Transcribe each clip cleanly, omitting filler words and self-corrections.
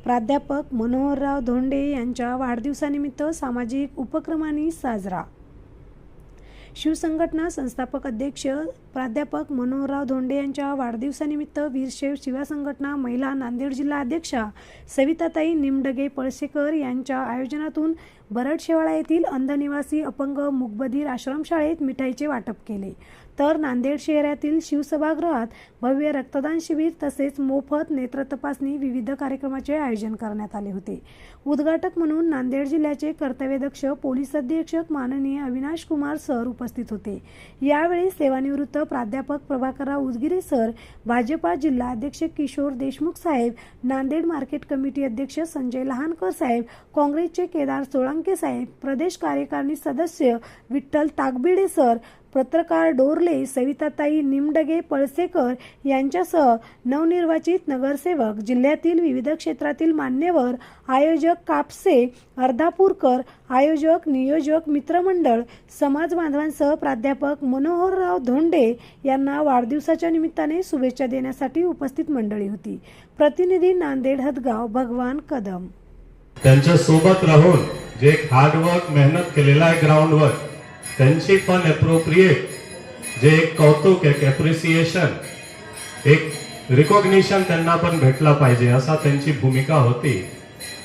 प्राध्यापक मनोहरराव धोंडे यांच्या वाढदिवसानिमित्त सामाजिक उपक्रमांनी साजरा। शिवसंघटना संस्थापक अध्यक्ष प्राध्यापक मनोहरराव धोंडे यांच्या वाढदिवसानिमित्त वीरशैव शिवा संघटना महिला नांदेड जिल्हा अध्यक्षा सविताताई निमडगे पळसेकर यांच्या आयोजनातून बरडशेवाळा येथील अंध निवासी अपंग मूकबधीर आश्रमशाळेत मिठाईचे वाटप केले। तर नांदेड शहरातील शिवसभागृहात भव्य रक्तदान शिबिर तसेच मोफत नेत्र तपासणी विविध कार्यक्रमाचे आयोजन करण्यात आले होते। उद्घाटक म्हणून नांदेड जिल्ह्याचे कर्तव्यदक्ष पोलीस अधीक्षक माननीय अविनाश कुमार सर उपस्थित होते। यावेळी सेवानिवृत्त प्राध्यापक प्रभाकरराव उदगीरे सर, भाजपा जिल्हा अध्यक्ष किशोर देशमुख साहेब, नांदेड मार्केट कमिटी अध्यक्ष संजय लहानकर साहेब, काँग्रेसचे केदार सोळंके साहेब, प्रदेश कार्यकारिणी सदस्य विठ्ठल ताकबिडे सर, पत्रकार डोरले, सविताताई निमडगे पळसेकर यांच्यासह नवनिर्वाचित नगरसेवक, जिल्ह्यातील विविध क्षेत्रातील मान्यवर, आयोजक कापसे, अर्धापूरकर, आयोजक, नियोजक, मित्रमंडळ, समाज बांधवांसह प्राध्यापक मनोहरराव धोंडे यांना वाढदिवसाच्या निमित्ताने शुभेच्छा देण्यासाठी उपस्थित मंडळी होती। प्रतिनिधी नांदेड हदगाव भगवान कदम। त्यांच्या सोबत राहून जे हार्डवर्क मेहनत केलेला आहे ग्राउंडवर, त्यांची पण अप्रोप्रिएट जे एक कौतुक, एक अप्रिसिएशन, एक रिकॉग्निशन त्यांना पण भेटला पाहिजे असा त्यांची भूमिका होती।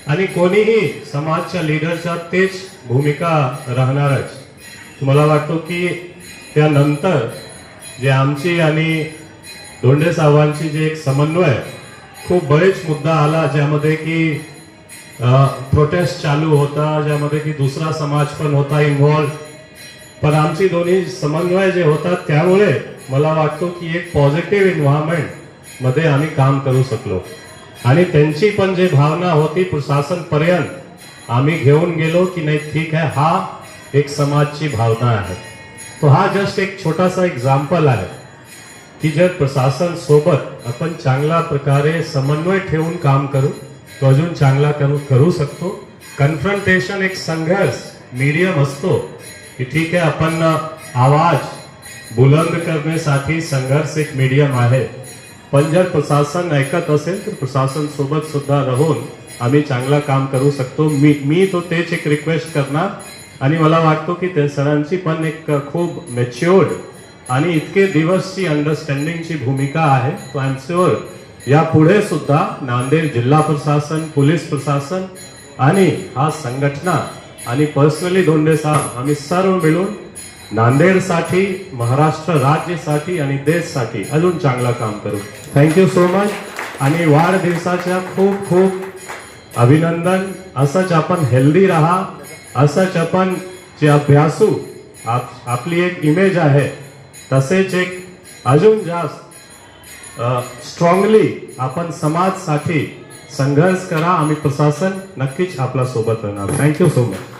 आणि कोणीही समाजच्या लीडरच्या तेच भूमिका राहणारच। मला वाटतं की त्यानंतर जे आमची आणि धोंडे साहेबांची जे एक समन्वय, खूप बरेच मुद्दा आला ज्यामध्ये की प्रोटेस्ट चालू होता, ज्यामध्ये की दुसरा समाज पण होता इन्व्हॉल्व, पण आमची दोन्ही समन्वय जे होता त्यामुळे मला वाटतं की एक पॉझिटिव्ह एन्व्हायरमेंट मध्ये आम्ही काम करू शकलो। आणि त्यांची पण जे भावना होती प्रशासन पर्यंत आम्ही घेऊन गेलो की नाही ठीक आहे, हा एक समाजची भावना आहे। तो हा जस्ट एक छोटासा एक्झाम्पल आहे की जर प्रशासन सोबत आपण चांगल्या प्रकारे समन्वय ठेवून काम करू तो अजून चांगला करू शकतो। कन्फ्रंटेशन एक संघर्ष मीडियम असतो की ठीक आहे, आपण आवाज बुलंद करण्यासाठी संघर्ष एक मीडियम आहे, पण जर प्रशासन ऐकत असेल तर प्रशासन सोबत सुद्धा राहून आम्ही चांगला काम करू शकतो। मी तो तेच एक रिक्वेस्ट करणार। आणि मला वाटतो की त्या सरांची पण एक खूप मॅच्युअर्ड आणि इतके दिवसची अंडरस्टँडिंगची भूमिका आहे। तो आय एम शुअर यापुढे सुद्धा नांदेड जिल्हा प्रशासन, पोलीस प्रशासन आणि हा संघटना आणि पर्सनली धोंडे साहेब आम्ही सर्व मिळून नांदेडसाठी, महाराष्ट्र राज्यासाठी आणि देशासाठी अजून चांगला काम करू। थँक्यू सो मच आणि वाढदिवसाच्या खूप खूप अभिनंदन। असंच आपण हेल्दी राहा, असंच आपण जे अभ्यासू आपली एक इमेज आहे तसेच एक अजून जास्त स्ट्रॉंगली आपण समाजासाठी संघर्ष करा। आम्ही प्रशासन नक्कीच आपल्या सोबत राहणार। Thank you so much.